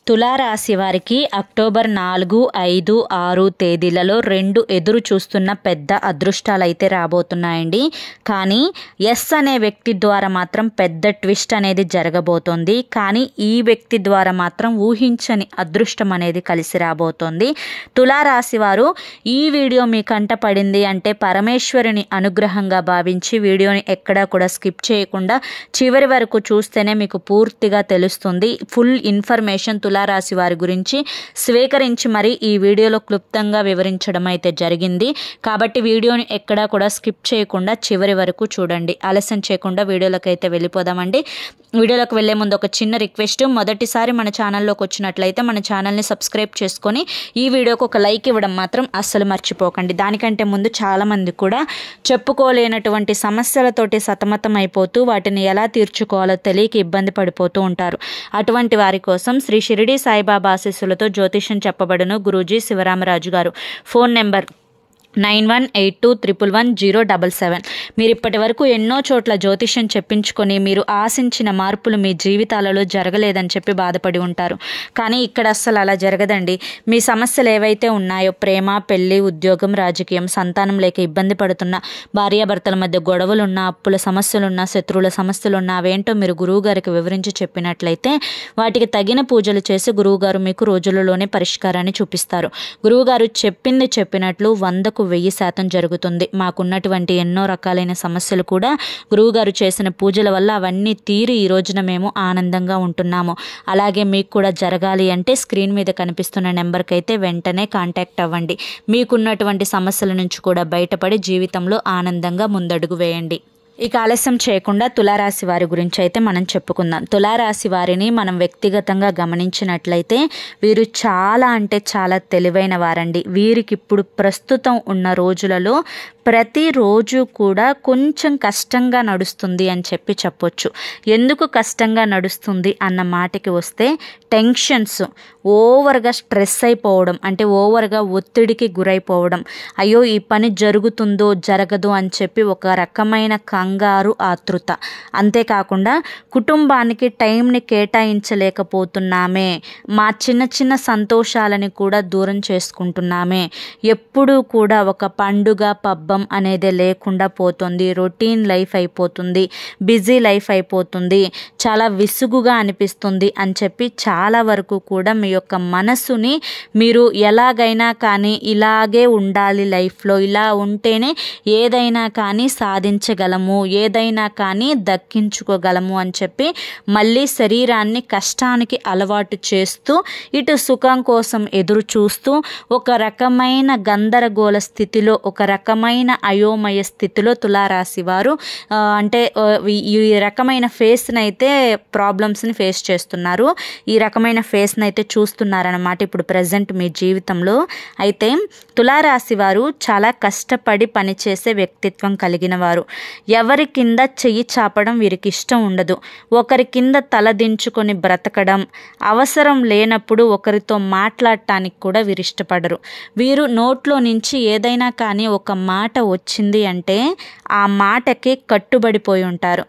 తులారాశి వారికి అక్టోబర్ 4, 5, 6 తేదీలలో 2 ఎదురు చూస్తున్న పెద్ద అదృష్టాలైతే రాబోతున్నాయండి. కానీ ఎస్ అనే వ్యక్తి ద్వారా మాత్రం పెద్ద ట్విస్ట్ అనేది జరగబోతోంది. కానీ ఈ వ్యక్తి ద్వారా మాత్రం ఊహించని అదృష్టం అనేది కలిసి రాబోతోంది. తులారాశి వారు ఈ వీడియో మీ కంట పడింది అంటే పరమేశ్వరుని అనుగ్రహంగా భావించి వీడియోని ఎక్కడా కూడా స్కిప్ చేయకుండా చివరి వరకు చూస్తేనే మీకు పూర్తిగా తెలుస్తుంది. ఫుల్ ఇన్ఫర్మేషన్ తులారాశి వారి గురించి స్వీకరించి మరి ఈ వీడియోలో క్లుప్తంగా వివరించడం అయితే జరిగింది. కాబట్టి వీడియోని ఎక్కడా కూడా స్కిప్ చేయకుండా చివరి వరకు చూడండి. ఆలస్యం చేయకుండా వీడియోలోకి అయితే వెళ్ళిపోదామండి. వీడియోలోకి వెళ్ళే ముందు ఒక చిన్న రిక్వెస్ట్, మొదటిసారి మన ఛానల్లోకి వచ్చినట్లయితే మన ఛానల్ని సబ్స్క్రైబ్ చేసుకొని ఈ వీడియోకి ఒక లైక్ ఇవ్వడం మాత్రం అస్సలు మర్చిపోకండి. దానికంటే ముందు చాలామంది కూడా చెప్పుకోలేనటువంటి సమస్యలతోటి సతమతం అయిపోతూ వాటిని ఎలా తీర్చుకోవాలో తెలియక ఇబ్బంది పడిపోతూ ఉంటారు. అటువంటి వారి కోసం శ్రీ షిరిడి సాయిబాబా ఆశీస్సులతో జ్యోతిష్యం చెప్పబడును గురూజీ శివరామరాజు గారు. Phone number 9182111077. మీరు ఇప్పటి వరకు ఎన్నో చోట్ల జ్యోతిష్యం చెప్పించుకొని మీరు ఆశించిన మార్పులు మీ జీవితాలలో జరగలేదని చెప్పి బాధపడి ఉంటారు. కానీ ఇక్కడ అస్సలు అలా జరగదండి. మీ సమస్యలు ఏవైతే ఉన్నాయో ప్రేమ, పెళ్లి, ఉద్యోగం, రాజకీయం, సంతానం లేక ఇబ్బంది పడుతున్న, భార్యాభర్తల మధ్య గొడవలున్నా, అప్పుల సమస్యలున్నా, శత్రువుల సమస్యలున్నా అవేంటో మీరు గురువుగారికి వివరించి చెప్పినట్లయితే వాటికి తగిన పూజలు చేసి గురువుగారు మీకు రోజులలోనే పరిష్కారాన్ని చూపిస్తారు. గురువుగారు చెప్పింది చెప్పినట్లు 100కు 1000% జరుగుతుంది. మాకున్నటువంటి ఎన్నో రకాలైన సమస్యలు కూడా గురువుగారు చేసిన పూజల వల్ల అవన్నీ తీరి ఈ రోజున మేము ఆనందంగా ఉంటున్నాము. అలాగే మీకు కూడా జరగాలి అంటే స్క్రీన్ మీద కనిపిస్తున్న నెంబర్కి అయితే వెంటనే కాంటాక్ట్ అవ్వండి. మీకున్నటువంటి సమస్యల నుంచి కూడా బయటపడి జీవితంలో ఆనందంగా ముందడుగు వేయండి. ఇక ఆలస్యం చేయకుండా తులారాశి వారి గురించి అయితే మనం చెప్పుకుందాం. తులారాశి వారిని మనం వ్యక్తిగతంగా గమనించినట్లయితే వీరు చాలా అంటే చాలా తెలివైన వారండి. వీరికి ఇప్పుడు ప్రస్తుతం ఉన్న రోజులలో ప్రతిరోజు కూడా కొంచెం కష్టంగా నడుస్తుంది అని చెప్పొచ్చు. ఎందుకు కష్టంగా నడుస్తుంది అన్న మాటకి వస్తే టెన్షన్స్, ఓవర్గా స్ట్రెస్ అయిపోవడం, అంటే ఓవర్గా ఒత్తిడికి గురైపోవడం, అయ్యో ఈ పని జరుగుతుందో జరగదు అని చెప్పి ఒక రకమైన కంగారు, ఆతృత. అంతేకాకుండా కుటుంబానికి టైంని కేటాయించలేకపోతున్నామే, మా చిన్న చిన్న సంతోషాలని కూడా దూరం చేసుకుంటున్నామే, ఎప్పుడూ కూడా ఒక పండుగ పబ్బం అనేదే లేకుండా పోతుంది, రొటీన్ లైఫ్ అయిపోతుంది, బిజీ లైఫ్ అయిపోతుంది, చాలా విసుగుగా అనిపిస్తుంది అని చెప్పి చాలా వరకు కూడా మీ యొక్క మనసుని మీరు ఎలాగైనా కానీ ఇలాగే ఉండాలి లైఫ్లో, ఇలా ఉంటేనే ఏదైనా కానీ సాధించగలము, ఏదైనా కానీ దక్కించుకోగలము అని చెప్పి మళ్ళీ శరీరాన్ని కష్టానికి అలవాటు చేస్తూ ఇటు సుఖం కోసం ఎదురు చూస్తూ ఒక రకమైన గందరగోళ స్థితిలో, ఒక రకమైన అయోమయ స్థితిలో తులారాశి వారు అంటే ఈ రకమైన ఫేస్ని అయితే ప్రాబ్లమ్స్ని ఫేస్ చేస్తున్నారు. ఈ రకమైన ఫేస్ని అయితే చూస్తున్నారన్నమాట ఇప్పుడు ప్రజెంట్ మీ జీవితంలో. అయితే తులారాశి వారు చాలా కష్టపడి పనిచేసే వ్యక్తిత్వం కలిగిన వారు. ఎవరి కింద చెయ్యి చాపడం వీరికి ఇష్టం ఉండదు. ఒకరి కింద తలదించుకొని బ్రతకడం, అవసరం లేనప్పుడు ఒకరితో మాట్లాడటానికి కూడా వీరు ఇష్టపడరు. వీరు నోట్లో నుంచి ఏదైనా కానీ ఒక మాట వచ్చింది అంటే ఆ మాటకి కట్టుబడిపోయి ఉంటారు.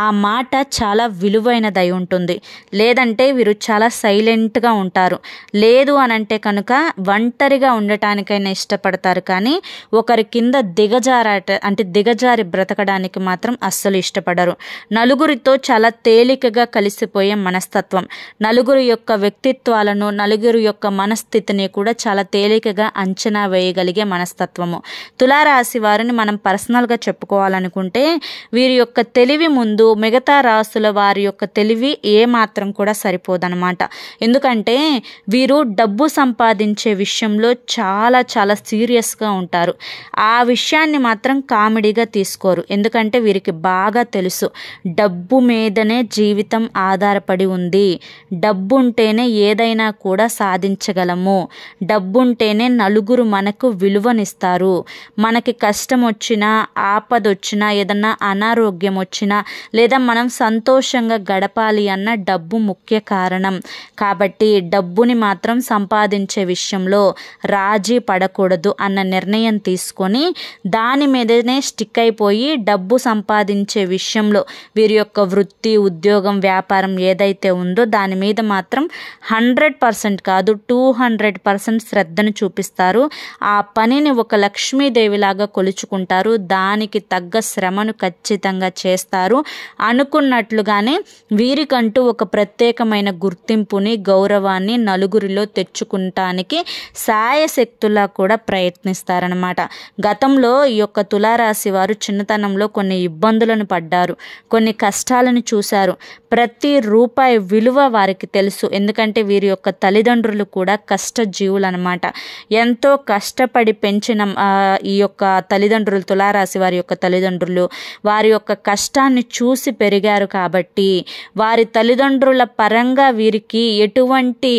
ఆ మాట చాలా విలువైనదై ఉంటుంది. లేదంటే వీరు చాలా సైలెంట్గా ఉంటారు. లేదు అనంటే కనుక ఒంటరిగా ఉండటానికైనా ఇష్టపడతారు. కానీ ఒకరి కింద దిగజారి బ్రతకడానికి మాత్రం అస్సలు ఇష్టపడరు. నలుగురితో చాలా తేలికగా కలిసిపోయే మనస్తత్వం, నలుగురు యొక్క వ్యక్తిత్వాలను, నలుగురు యొక్క మనస్థితిని కూడా చాలా తేలికగా అంచనా వేయగలిగే మనస్తత్వము. తులారాశి వారిని మనం పర్సనల్గా చెప్పుకోవాలనుకుంటే వీరి యొక్క తెలివి ముందు మిగతా రాశుల వారి యొక్క తెలివి ఏమాత్రం కూడా సరిపోదన్నమాట. ఎందుకంటే వీరు డబ్బు సంపాదించే విషయంలో చాలా చాలా సీరియస్గా ఉంటారు. ఆ విషయాన్ని మాత్రం కామెడీగా తీసుకోరు. ఎందుకంటే వీరికి బాగా తెలుసు డబ్బు మీదనే జీవితం ఆధారపడి ఉంది, డబ్బు ఉంటేనే ఏదైనా కూడా సాధించగలము, డబ్బుంటేనే నలుగురు మనకు విలువనిస్తారు, మనకి కష్టం వచ్చినా, ఆపద వచ్చినా, ఏదన్నా అనారోగ్యం వచ్చినా, లేదా మనం సంతోషంగా గడపాలి అన్న డబ్బు ముఖ్య కారణం. కాబట్టి డబ్బుని మాత్రం సంపాదించే విషయంలో రాజీ పడకూడదు అన్న నిర్ణయం తీసుకొని దాని మీదనే స్టిక్ అయిపోయి డబ్బు సంపాదించే విషయంలో వీరి యొక్క వృత్తి, ఉద్యోగం, వ్యాపారం ఏదైతే ఉందో దాని మీద మాత్రం 100% కాదు 200% శ్రద్ధను చూపిస్తారు. ఆ పనిని ఒక లక్ష్మీదేవిలాగా కొలుచుకుంటారు. దానికి తగ్గ శ్రమను ఖచ్చితంగా చేస్తారు. అనుకున్నట్లుగానే వీరికంటూ ఒక ప్రత్యేకమైన గుర్తింపుని, గౌరవాన్ని నలుగురిలో తెచ్చుకుంటానికి శాయశక్తులా కూడా ప్రయత్నిస్తారనమాట. గతంలో ఈ యొక్క తులారాశి వారు చిన్నతనంలో కొన్ని ఇబ్బందులను పడ్డారు, కొన్ని కష్టాలను చూశారు. ప్రతి రూపాయి విలువ వారికి తెలుసు. ఎందుకంటే వీరి యొక్క తల్లిదండ్రులు కూడా కష్టజీవులు అనమాట. ఎంతో కష్టపడి పెంచిన ఈ యొక్క తల్లిదండ్రులు, తులారాశి వారి యొక్క తల్లిదండ్రులు వారి యొక్క కష్టాన్ని చూసి పెరిగారు కాబట్టి వారి తల్లిదండ్రుల పరంగా వీరికి ఎటువంటి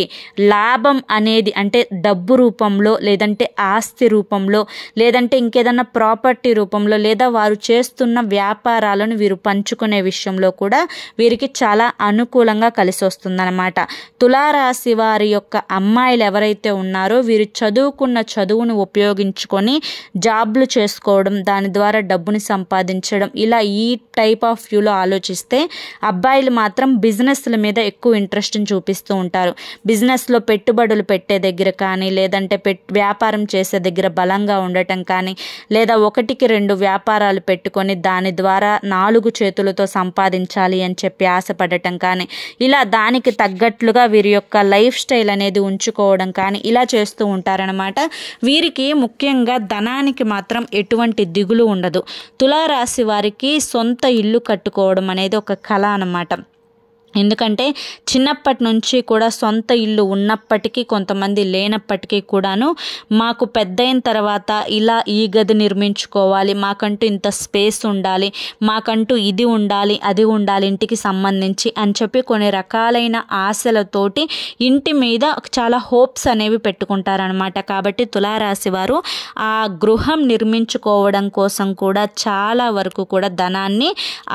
లాభం అనేది, అంటే డబ్బు రూపంలో, లేదంటే ఆస్తి రూపంలో, లేదంటే ఇంకేదన్నా ప్రాపర్టీ రూపంలో, లేదా వారు చేస్తున్న వ్యాపారాలను వీరు పంచుకునే విషయంలో కూడా వీరికి చాలా అనుకూలంగా కలిసి వస్తుందన్నమాట. తులారాశి వారి యొక్క అమ్మాయిలు ఎవరైతే ఉన్నారో వీరు చదువుకున్న చదువును ఉపయోగించుకొని జాబ్లు చేసుకోవడం, దాని ద్వారా డబ్బుని సంపాదించడం, ఇలా ఈ టైప్ ఆఫ్ వ్యూలో ఆలోచిస్తే అబ్బాయిలు మాత్రం బిజినెస్ల మీద ఎక్కువ ఇంట్రెస్ట్ని చూపిస్తూ ఉంటారు. బిజినెస్లో పెట్టుబడులు పెట్టే దగ్గర కానీ, లేదంటే వ్యాపారం చేసే దగ్గర బలంగా ఉండటం కానీ, లేదా 1-2 వ్యాపారాలు పెట్టుకొని దాని ద్వారా 4 చేతులతో సంపాదించాలి అని చెప్పి ఆశపడటం కానీ, ఇలా దానికి తగ్గట్లుగా వీరి యొక్క లైఫ్ స్టైల్ అనేది ఉంచుకోవడం కానీ ఇలా చేస్తూ ఉంటారనమాట. వీరికి ముఖ్యంగా ధనానికి మాత్రం ఎటువంటి దిగులు ఉండదు. తులారాశి వారికి సొంత ఇల్లు కట్టుకోవడం అనేది ఒక కళ అన్నమాట. ఎందుకంటే చిన్నప్పటి నుంచి కూడా సొంత ఇల్లు ఉన్నప్పటికీ, కొంతమంది లేనప్పటికీ కూడాను మాకు పెద్దయిన తర్వాత ఇలా ఈ గది నిర్మించుకోవాలి, మాకంటూ ఇంత స్పేస్ ఉండాలి, మాకంటూ ఇది ఉండాలి, అది ఉండాలి ఇంటికి సంబంధించి అని చెప్పి కొన్ని రకాలైన ఆశలతోటి ఇంటి మీద చాలా హోప్స్ అనేవి పెట్టుకుంటారనమాట. కాబట్టి తులారాశి వారు ఆ గృహం నిర్మించుకోవడం కోసం కూడా చాలా వరకు కూడా ధనాన్ని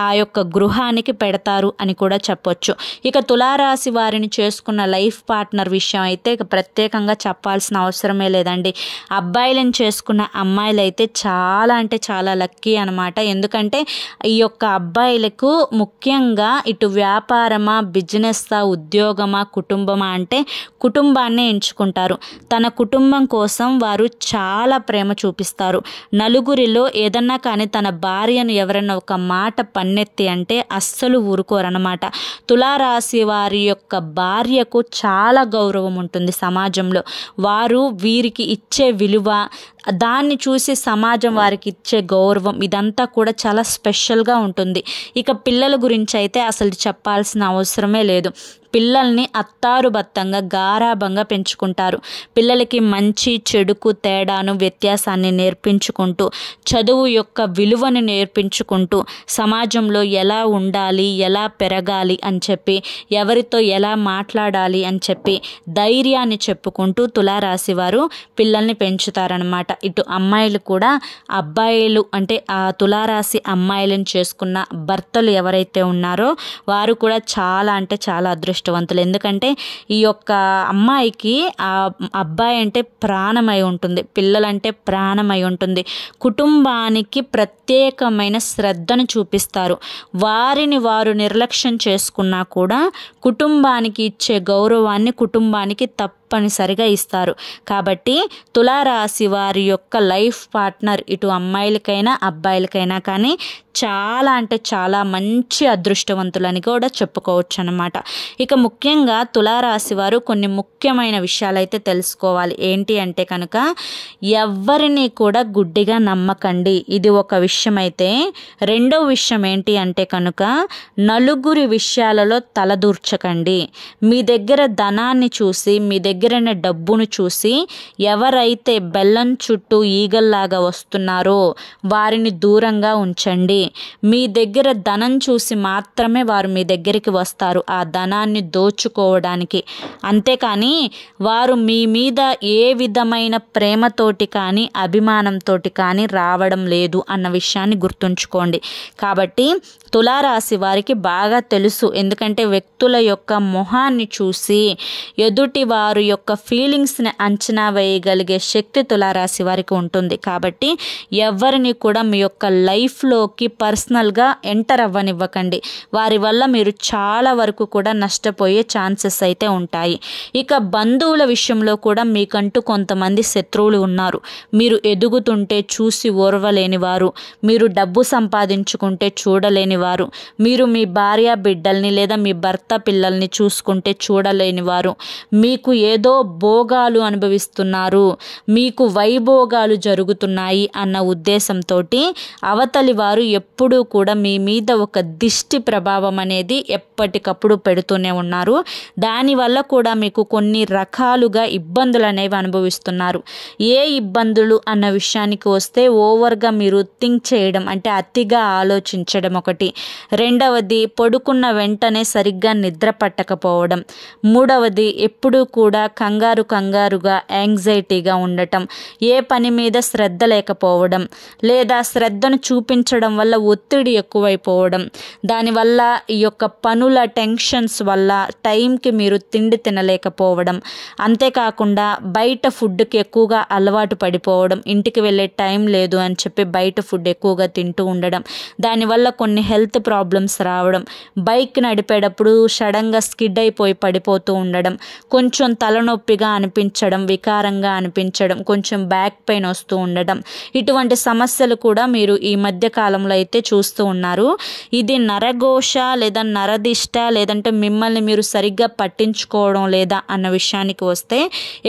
ఆ యొక్క గృహానికి పెడతారు అని కూడా చెప్పొచ్చు. ఇక తులారాశి వారిని చేసుకున్న లైఫ్ పార్ట్నర్ విషయం అయితే ఇక ప్రత్యేకంగా చెప్పాల్సిన అవసరమే లేదండి. అబ్బాయిలను చేసుకున్న అమ్మాయిలు అయితే చాలా అంటే చాలా లక్కీ అనమాట. ఎందుకంటే ఈ యొక్క అబ్బాయిలకు ముఖ్యంగా ఇటు వ్యాపారమా, బిజినెస్సా, ఉద్యోగమా, కుటుంబమా అంటే కుటుంబాన్నే ఎంచుకుంటారు. తన కుటుంబం కోసం వారు చాలా ప్రేమ చూపిస్తారు. నలుగురిలో ఏదన్నా కానీ తన భార్యను ఎవరైనా ఒక మాట పన్నెత్తి అంటే అస్సలు ఊరుకోరనమాట. తులారాశి వారి యొక్క భార్యకు చాలా గౌరవం ఉంటుంది సమాజంలో. వారు వీరికి ఇచ్చే విలువ, దాన్ని చూసి సమాజం వారికి ఇచ్చే గౌరవం, ఇదంతా కూడా చాలా స్పెషల్గా ఉంటుంది. ఇక పిల్లల గురించి అయితే అసలు చెప్పాల్సిన అవసరమే లేదు. పిల్లల్ని అత్తారుబత్తంగా గారాబంగా పెంచుకుంటారు. పిల్లలకి మంచి చెడుకు తేడాను, వ్యత్యాసాన్ని నేర్పించుకుంటూ, చదువు యొక్క విలువను నేర్పించుకుంటూ, సమాజంలో ఎలా ఉండాలి, ఎలా పెరగాలి అని చెప్పి, ఎవరితో ఎలా మాట్లాడాలి అని చెప్పి ధైర్యాన్ని చెప్పుకుంటూ తులారాశి వారు పిల్లల్ని పెంచుతారనమాట. ఇటు అమ్మాయిలు కూడా అబ్బాయిలు అంటే ఆ తులారాశి అమ్మాయిలను చేసుకున్న భర్తలు ఎవరైతే ఉన్నారో వారు కూడా చాలా అంటే చాలా అదృష్టవంతులు. ఎందుకంటే ఈ యొక్క అమ్మాయికి ఆ అబ్బాయి అంటే ప్రాణమై ఉంటుంది, పిల్లలంటే ప్రాణమై ఉంటుంది. కుటుంబానికి ప్రత్యేకమైన శ్రద్ధను చూపిస్తారు. వారిని వారు నిర్లక్ష్యం చేసుకున్నా కూడా కుటుంబానికి ఇచ్చే గౌరవాన్ని కుటుంబానికి తప్పనిసరిగా ఇస్తారు. కాబట్టి తులారాశి వారి యొక్క లైఫ్ పార్ట్నర్ ఇటు అమ్మాయిలకైనా అబ్బాయిలకైనా కానీ చాలా అంటే చాలా మంచి అదృష్టవంతులని కూడా చెప్పుకోవచ్చు అన్నమాట. ఇక ముఖ్యంగా తులారాశి వారు కొన్ని ముఖ్యమైన విషయాలైతే తెలుసుకోవాలి. ఏంటి అంటే కనుక ఎవరిని కూడా గుడ్డిగా నమ్మకండి, ఇది ఒక విషయం. అయితే రెండో విషయం ఏంటి అంటే కనుక నలుగురి విషయాలలో తలదూర్చకండి. మీ దగ్గర ధనాన్ని చూసి, మీ దగ్గర డబ్బును చూసి ఎవరైతే బెల్లం చుట్టూ ఈగల్లాగా వస్తున్నారో వారిని దూరంగా ఉంచండి. మీ దగ్గర ధనం చూసి మాత్రమే వారు మీ దగ్గరికి వస్తారు ఆ ధనాన్ని దోచుకోవడానికి. అంతేకాని వారు మీ మీద ఏ విధమైన ప్రేమతోటి కానీ అభిమానంతో కానీ రావడం లేదు అన్న విషయాన్ని గుర్తుంచుకోండి. కాబట్టి తులారాశి వారికి బాగా తెలుసు. ఎందుకంటే వ్యక్తుల యొక్క మొహాన్ని చూసి ఎదుటి వారి యొక్క ఫీలింగ్స్ని అంచనా వేయగలిగే శక్తి తులారాశి వారికి ఉంటుంది. కాబట్టి ఎవరిని కూడా మీ యొక్క లైఫ్లోకి పర్సనల్గా ఎంటర్ అవ్వనివ్వకండి. వారి వల్ల మీరు చాలా వరకు కూడా నష్టపోయే ఛాన్సెస్ అయితే ఉంటాయి. ఇక బంధువుల విషయంలో కూడా మీకంటూ కొంతమంది శత్రువులు ఉన్నారు. మీరు ఎదుగుతుంటే చూసి ఓర్వలేని వారు, మీరు డబ్బు సంపాదించుకుంటే చూడలేని వారు, మీరు మీ భార్య బిడ్డల్ని లేదా మీ భర్త పిల్లల్ని చూసుకుంటే చూడలేని వారు, మీకు ఏదో భోగాలు అనుభవిస్తున్నారు, మీకు వైభోగాలు జరుగుతున్నాయి అన్న ఉద్దేశంతో అవతలి వారు ఎప్పుడూ కూడా మీ మీద ఒక దిష్టి ప్రభావం అనేది ఎప్పటికప్పుడు పెడుతూనే ఉన్నారు. దానివల్ల కూడా మీకు కొన్ని రకాలుగా ఇబ్బందులు అనేవి అనుభవిస్తున్నారు. ఏ ఇబ్బందులు అన్న విషయానికి వస్తే ఓవర్గా మీరు థింక్ చేయడం, అంటే అతిగా ఆలోచించడం ఒకటి. రెండవది, పడుకున్న వెంటనే సరిగ్గా నిద్ర పట్టకపోవడం. మూడవది, ఎప్పుడూ కూడా కంగారుగా యాంగ్జైటీగా ఉండటం, ఏ పని మీద శ్రద్ధ లేకపోవడం, లేదా శ్రద్ధను చూపించడం వల్ల ఒత్తిడి ఎక్కువైపోవడం, దానివల్ల ఈ యొక్క పనుల టెన్షన్స్ వల్ల టైంకి మీరు తిండి తినలేకపోవడం, అంతేకాకుండా బయట ఫుడ్కి ఎక్కువగా అలవాటు పడిపోవడం, ఇంటికి వెళ్ళే టైం లేదు అని చెప్పి బయట ఫుడ్ ఎక్కువగా తింటూ ఉండడం, దానివల్ల కొన్ని హెల్త్ ప్రాబ్లమ్స్ రావడం, బైక్ నడిపేటప్పుడు సడన్గా స్కిడ్ అయిపోయి పడిపోతూ ఉండడం, కొంచెం తలనొప్పిగా అనిపించడం, వికారంగా అనిపించడం, కొంచెం బ్యాక్ పెయిన్ వస్తూ ఉండడం, ఇటువంటి సమస్యలు కూడా మీరు ఈ మధ్య కాలంలో అయితే చూస్తూ ఉన్నారు. ఇది నరఘోష లేదా నరదిష్ట, లేదంటే మిమ్మల్ని మీరు సరిగ్గా పట్టించుకోవడం లేదా అన్న విషయానికి వస్తే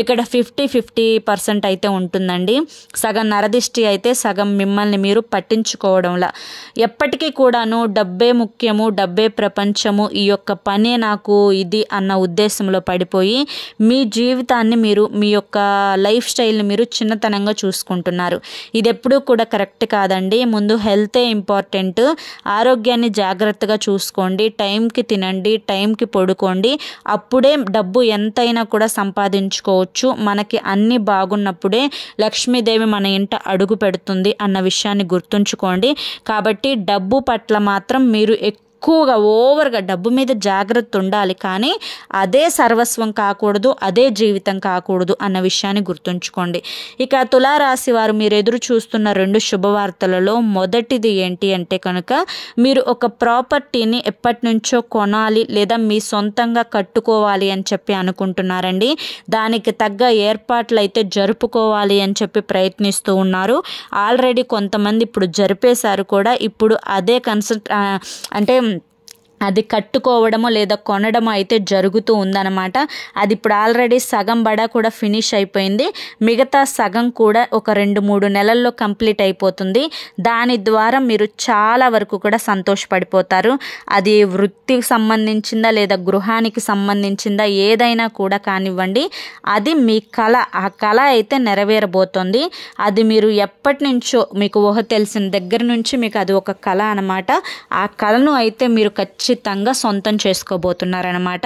ఇక్కడ 50-50% అయితే ఉంటుందండి. సగం నరదిష్టి అయితే, సగం మిమ్మల్ని మీరు పట్టించుకోవడంలా. ఎప్పటికీ కూడాను డబ్బే ముఖ్యము, డబ్బే ప్రపంచము, ఈ యొక్క పనే నాకు ఇది అన్న ఉద్దేశంలో పడిపోయి మీ జీవితాన్ని మీరు, మీ యొక్క లైఫ్ స్టైల్ని మీరు చిన్నతనంగా చూసుకుంటున్నారు. ఇది ఎప్పుడూ కూడా కరెక్ట్ కాదండి. ముందు హెల్తే ఇంపార్టెంట్. ఆరోగ్యాన్ని జాగ్రత్తగా చూసుకోండి, టైంకి తినండి, టైంకి పడుకోండి. అప్పుడే డబ్బు ఎంతైనా కూడా సంపాదించుకోవచ్చు. మనకి అన్నీ బాగున్నప్పుడే లక్ష్మీదేవి మన ఇంట అడుగు పెడుతుంది అన్న విషయాన్ని గుర్తుంచుకోండి. కాబట్టి డబ్బు పట్ల మాత్రం మీరు ఎక్కువగా ఓవర్గా డబ్బు మీద జాగ్రత్త ఉండాలి, కానీ అదే సర్వస్వం కాకూడదు, అదే జీవితం కాకూడదు అన్న విషయాన్ని గుర్తుంచుకోండి. ఇక తులారాశి వారు మీరు ఎదురు చూస్తున్న 2 శుభవార్తలలో మొదటిది ఏంటి అంటే కనుక, మీరు ఒక ప్రాపర్టీని ఎప్పటి నుంచో కొనాలి లేదా మీ సొంతంగా కట్టుకోవాలి అని చెప్పి అనుకుంటున్నారండి. దానికి తగ్గ ఏర్పాట్లు అయితే జరుపుకోవాలి అని చెప్పి ప్రయత్నిస్తూ ఉన్నారు. ఆల్రెడీ కొంతమంది ఇప్పుడు జరిపేశారు కూడా. ఇప్పుడు అదే అంటే అది కట్టుకోవడము లేదా కొనడము అయితే జరుగుతూ ఉందన్నమాట. అది ఇప్పుడు ఆల్రెడీ సగం బడా కూడా ఫినిష్ అయిపోయింది. మిగతా సగం కూడా ఒక 2-3 నెలల్లో కంప్లీట్ అయిపోతుంది. దాని ద్వారా మీరు చాలా వరకు కూడా సంతోషపడిపోతారు. అది వృత్తికి సంబంధించిందా లేదా గృహానికి సంబంధించిందా ఏదైనా కూడా కానివ్వండి, అది మీ కళ. ఆ కళ అయితే నెరవేరబోతుంది. అది మీరు ఎప్పటి నుంచో మీకు ఊహ తెలిసిన దగ్గర నుంచి మీకు అది ఒక కళ అన్నమాట. ఆ కళను అయితే మీరు ఖచ్చితంగా సొంతం చేసుకోబోతున్నారనమాట.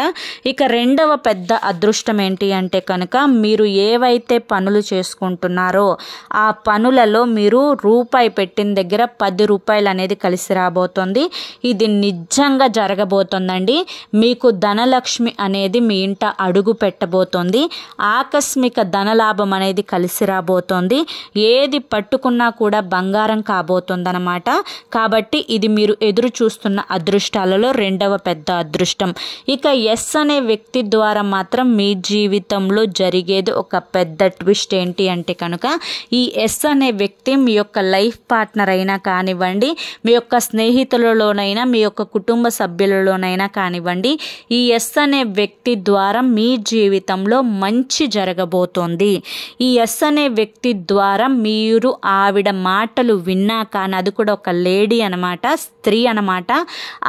ఇక రెండవ పెద్ద అదృష్టం ఏంటి అంటే కనుక, మీరు ఏవైతే పనులు చేసుకుంటున్నారో ఆ పనులలో మీరు రూపాయి పెట్టిన దగ్గర 10 రూపాయలు అనేది కలిసి రాబోతుంది. ఇది నిజంగా జరగబోతుందండి. మీకు ధనలక్ష్మి అనేది మీ ఇంట అడుగు పెట్టబోతోంది. ఆకస్మిక ధనలాభం అనేది కలిసి రాబోతోంది. ఏది పట్టుకున్నా కూడా బంగారం కాబోతుందన్నమాట. కాబట్టి ఇది మీరు ఎదురు చూస్తున్న అదృష్టాలలో రెండవ పెద్ద అదృష్టం. ఇక ఎస్ అనే వ్యక్తి ద్వారా మాత్రం మీ జీవితంలో జరిగేది ఒక పెద్ద ట్విస్ట్ ఏంటి అంటే కనుక, ఈ ఎస్ అనే వ్యక్తి మీ యొక్క లైఫ్ పార్ట్నర్ అయినా కానివ్వండి, మీ యొక్క స్నేహితులలోనైనా, మీ యొక్క కుటుంబ సభ్యులలోనైనా కానివ్వండి, ఈ ఎస్ అనే వ్యక్తి ద్వారా మీ జీవితంలో మంచి జరగబోతోంది. ఈ ఎస్ అనే వ్యక్తి ద్వారా మీరు ఆవిడ మాటలు విన్నా కానీ, అది కూడా ఒక లేడీ అనమాట, స్త్రీ అనమాట,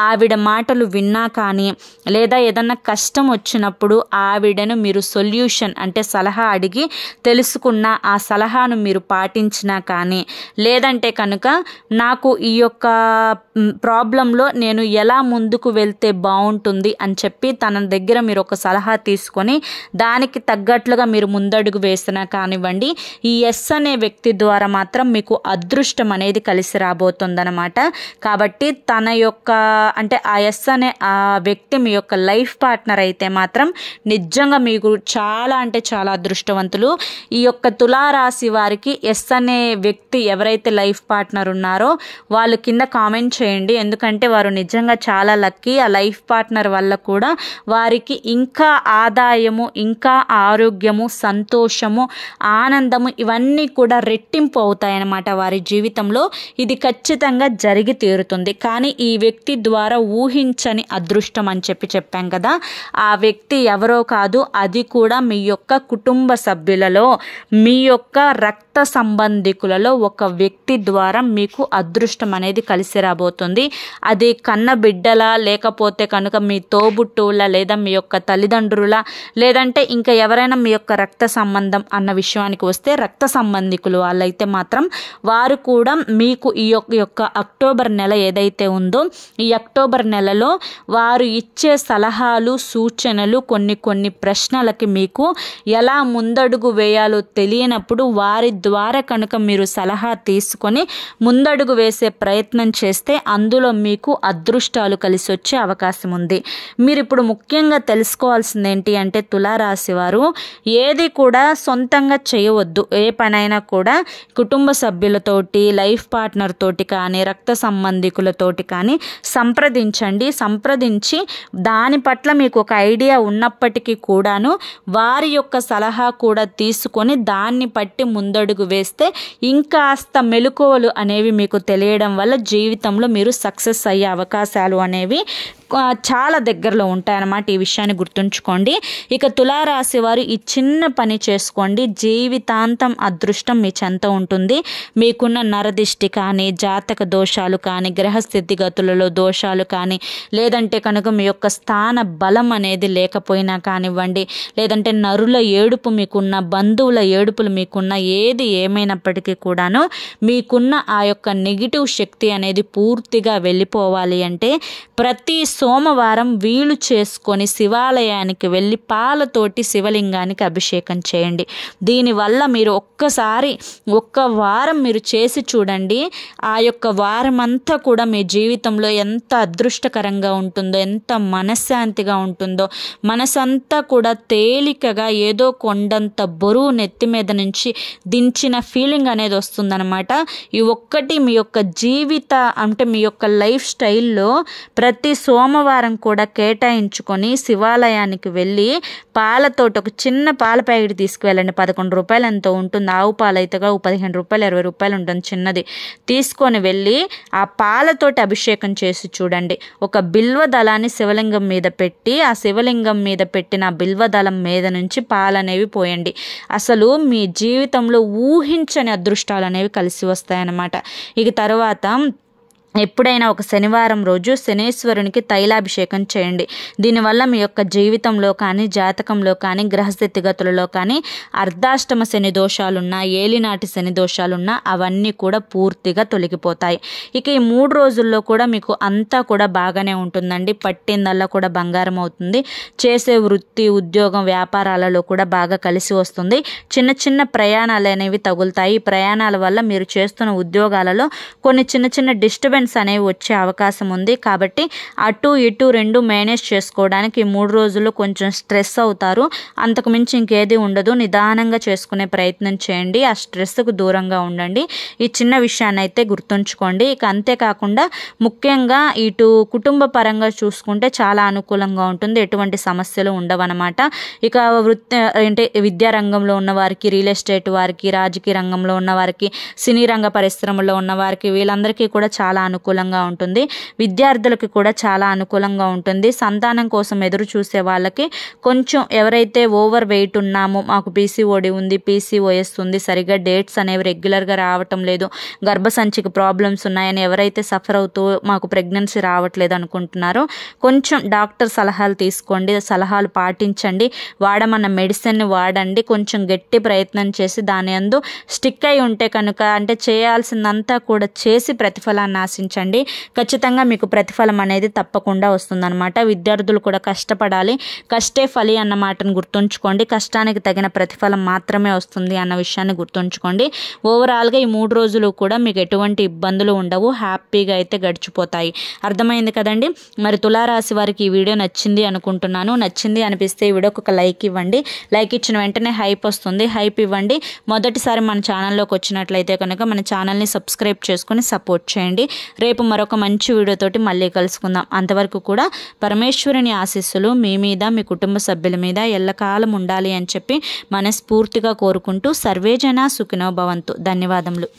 ఆవిడ మాటలు విన్నా కానీ, లేదా ఏదన్నా కష్టం వచ్చినప్పుడు ఆవిడను మీరు సొల్యూషన్ అంటే సలహా అడిగి తెలుసుకున్న ఆ సలహాను మీరు పాటించినా కానీ, లేదంటే కనుక నాకు ఈ యొక్క ప్రాబ్లంలో నేను ఎలా ముందుకు వెళ్తే బాగుంటుంది అని చెప్పి తన దగ్గర మీరు ఒక సలహా తీసుకొని దానికి తగ్గట్లుగా మీరు ముందడుగు వేసినా కానివ్వండి, ఈ ఎస్ అనే వ్యక్తి ద్వారా మాత్రం మీకు అదృష్టం అనేది కలిసి రాబోతుందన్నమాట. కాబట్టి తన యొక్క అంటే ఆ ఎస్ అనే ఆ వ్యక్తి మీ యొక్క లైఫ్ పార్ట్నర్ అయితే మాత్రం నిజంగా మీకు చాలా అంటే చాలా అదృష్టవంతులు. ఈ యొక్క తులారాశి వారికి ఎస్ అనే వ్యక్తి ఎవరైతే లైఫ్ పార్ట్నర్ ఉన్నారో వాళ్ళు కింద కామెంట్ చేయండి. ఎందుకంటే వారు నిజంగా చాలా లక్కీ. ఆ లైఫ్ పార్ట్నర్ వల్ల కూడా వారికి ఇంకా ఆదాయము, ఇంకా ఆరోగ్యము, సంతోషము, ఆనందము ఇవన్నీ కూడా రెట్టింపు అవుతాయన్నమాట వారి జీవితంలో. ఇది ఖచ్చితంగా జరిగి తీరుతుంది. కానీ ఈ వ్యక్తి ద్వారా ఊహించని అదృష్టం అని చెప్పాం కదా, ఆ వ్యక్తి ఎవరో కాదు, అది కూడా మీ యొక్క కుటుంబ సభ్యులలో, మీ యొక్క రక్త సంబంధికులలో ఒక వ్యక్తి ద్వారా మీకు అదృష్టం అనేది కలిసి రాబోతుంది. అది కన్న బిడ్డల, లేకపోతే కనుక మీ తోబుట్టువుల, లేదా మీ యొక్క తల్లిదండ్రుల, లేదంటే ఇంకా ఎవరైనా మీ యొక్క రక్త సంబంధం అన్న విషయానికి వస్తే రక్త సంబంధికులు వాళ్ళైతే మాత్రం వారు కూడా మీకు ఈ యొక్క అక్టోబర్ నెల ఏదైతే ఉందో ఈ అక్టోబర్ నెలలో వారు ఇచ్చే సలహాలు, సూచనలు, కొన్ని ప్రశ్నలకి మీకు ఎలా ముందడుగు వేయాలో తెలియనప్పుడు వారి ద్వారా కనుక మీరు సలహా తీసుకొని ముందడుగు వేసే ప్రయత్నం చేస్తే అందులో మీకు అదృష్టాలు కలిసి వచ్చే అవకాశం ఉంది. మీరు ఇప్పుడు ముఖ్యంగా తెలుసుకోవాల్సింది ఏంటి అంటే తులారాశి వారు ఏది కూడా సొంతంగా చేయవద్దు. ఏ పనైనా కూడా కుటుంబ సభ్యులతోటి, లైఫ్ పార్ట్నర్ తోటి కానీ, రక్త సంబంధికులతోటి కానీ సంప్రదించి దాని పట్ల మీకు ఒక ఐడియా ఉన్నప్పటికీ కూడాను వారి యొక్క సలహా కూడా తీసుకొని దాన్ని పట్టి ముందడుగు వేస్తే ఇంకాస్త మెలకువలు అనేవి మీకు తెలియడం వల్ల జీవితంలో మీరు సక్సెస్ అయ్యే అవకాశాలు అనేవి చాలా దగ్గరలో ఉంటాయన్నమాట. ఈ విషయాన్ని గుర్తుంచుకోండి. ఇక తులారాశి వారు ఈ చిన్న పని చేసుకోండి, జీవితాంతం అదృష్టం మీ చెంత ఉంటుంది. మీకున్న నరదిష్టి కానీ, జాతక దోషాలు కానీ, గ్రహ స్థితిగతులలో దోషాలు కానీ, లేదంటే కనుక మీ యొక్క స్థాన బలం అనేది లేకపోయినా కానివ్వండి, లేదంటే నరుల ఏడుపు మీకున్న, బంధువుల ఏడుపులు మీకున్న, ఏది ఏమైనప్పటికీ కూడాను మీకున్న ఆ యొక్క నెగిటివ్ శక్తి అనేది పూర్తిగా వెళ్ళిపోవాలి అంటే ప్రతి సోమవారం వీలు చేసుకొని శివాలయానికి వెళ్ళి పాలతోటి శివలింగానికి అభిషేకం చేయండి. దీనివల్ల మీరు ఒక్క వారం మీరు చేసి చూడండి. ఆ యొక్క వారం అంతా కూడా మీ జీవితంలో ఎంత అదృష్టకరంగా ఉంటుందో, ఎంత మనశ్శాంతిగా ఉంటుందో, మనసంతా కూడా తేలికగా ఏదో కొండంత బరువు నెత్తి మీద నుంచి దించిన ఫీలింగ్ అనేది వస్తుందన్నమాట. ఈ ఒక్కటి మీ యొక్క జీవిత అంటే మీ యొక్క లైఫ్ స్టైల్లో ప్రతి సోమవారం కూడా కేటాయించుకొని శివాలయానికి వెళ్ళి పాలతోటి ఒక చిన్న పాల ప్యాకెట్ తీసుకువెళ్ళండి. 11 రూపాయలు ఎంతో ఉంటుంది. ఆవు పాలు అయితే 15 రూపాయలు 20 రూపాయలు ఉంటుంది చిన్నది. తీసుకొని వెళ్ళి ఆ పాలతోటి అభిషేకం చేసి చూడండి. ఒక బిల్వ దళాన్ని శివలింగం మీద పెట్టి ఆ శివలింగం మీద పెట్టిన బిల్వ దళం మీద నుంచి పాలు అనేవి పోయండి. అసలు మీ జీవితంలో ఊహించని అదృష్టాలు అనేవి కలిసి వస్తాయన్నమాట. ఇక తర్వాత ఎప్పుడైనా ఒక శనివారం రోజు శనేశ్వరునికి తైలాభిషేకం చేయండి. దీనివల్ల మీ యొక్క జీవితంలో కానీ, జాతకంలో కానీ, గ్రహస్థితిగతులలో కానీ అర్ధాష్టమ శని దోషాలున్నా, ఏలినాటి శని దోషాలున్నా అవన్నీ కూడా పూర్తిగా తొలగిపోతాయి. ఇక ఈ 3 రోజుల్లో కూడా మీకు అంతా కూడా బాగానే ఉంటుందండి. పట్టిందల్లా కూడా బంగారం అవుతుంది. చేసే వృత్తి, ఉద్యోగం, వ్యాపారాలలో కూడా బాగా కలిసి వస్తుంది. చిన్న ప్రయాణాలు అనేవి తగులుతాయి. ఈ ప్రయాణాల వల్ల మీరు చేస్తున్న ఉద్యోగాలలో కొన్ని చిన్న డిస్టర్బెన్స్ అనేవి వచ్చే అవకాశం ఉంది. కాబట్టి అటు ఇటు 2 మేనేజ్ చేసుకోవడానికి 3 రోజుల్లో కొంచెం స్ట్రెస్ అవుతారు. అంతకు మించి ఇంకేది ఉండదు. నిదానంగా చేసుకునే ప్రయత్నం చేయండి. ఆ స్ట్రెస్కు దూరంగా ఉండండి. ఈ చిన్న విషయాన్ని అయితే గుర్తుంచుకోండి. ఇక అంతేకాకుండా ముఖ్యంగా ఇటు కుటుంబ పరంగా చూసుకుంటే చాలా అనుకూలంగా ఉంటుంది. ఎటువంటి సమస్యలు ఉండవన్నమాట. ఇక వృత్తి అంటే విద్యా రంగంలో ఉన్న వారికి, రియల్ ఎస్టేట్ వారికి, రాజకీయ రంగంలో ఉన్న వారికి, సినీ రంగ పరిశ్రమలో ఉన్న వారికి వీళ్ళందరికీ కూడా చాలా అనుకూలంగా ఉంటుంది. విద్యార్థులకు కూడా చాలా అనుకూలంగా ఉంటుంది. సంతానం కోసం ఎదురు చూసే వాళ్ళకి కొంచెం ఎవరైతే ఓవర్ వెయిట్ ఉన్నామో, మాకు పీసీఓడి ఉంది, పీసీఓఎస్ ఉంది, సరిగ్గా డేట్స్ అనేవి రెగ్యులర్గా రావటం లేదు, గర్భసంచికి ప్రాబ్లమ్స్ ఉన్నాయని ఎవరైతే సఫర్ అవుతూ మాకు ప్రెగ్నెన్సీ రావట్లేదు అనుకుంటున్నారో కొంచెం డాక్టర్ సలహాలు తీసుకోండి. సలహాలు పాటించండి. వాడమన్న మెడిసిన్ని వాడండి. కొంచెం గట్టి ప్రయత్నం చేసి దాని యందు స్టిక్ అయి ఉంటే కనుక అంటే చేయాల్సిందంతా కూడా చేసి ప్రతిఫలాన్ని ఆశించండి. ఖచ్చితంగా మీకు ప్రతిఫలం అనేది తప్పకుండా వస్తుందన్నమాట. విద్యార్థులు కూడా కష్టపడాలి, కష్టే ఫలి అన్న మాటను గుర్తుంచుకోండి. కష్టానికి తగిన ప్రతిఫలం మాత్రమే వస్తుంది అన్న విషయాన్ని గుర్తుంచుకోండి. ఓవరాల్గా ఈ 3 రోజులు కూడా మీకు ఎటువంటి ఇబ్బందులు ఉండవు, హ్యాపీగా అయితే గడిచిపోతాయి. అర్థమైంది కదండి. మరి తులారాశి వారికి ఈ వీడియో నచ్చింది అనుకుంటున్నాను. నచ్చింది అనిపిస్తే ఈ వీడియోకి ఒక లైక్ ఇవ్వండి. లైక్ ఇచ్చిన వెంటనే హైప్ వస్తుంది, హైప్ ఇవ్వండి. మొదటిసారి మన ఛానల్లోకి వచ్చినట్లయితే కనుక మన ఛానల్ని సబ్స్క్రైబ్ చేసుకుని సపోర్ట్ చేయండి. రేపు మరొక మంచి వీడియోతోటి మళ్ళీ కలుసుకుందాం. అంతవరకు కూడా పరమేశ్వరుని ఆశీస్సులు మీ మీద, మీ కుటుంబ సభ్యుల మీద ఎల్లకాలం ఉండాలి అని చెప్పి మనస్ఫూర్తిగా కోరుకుంటూ సర్వేజన సుఖినో భవంతు. ధన్యవాదములు.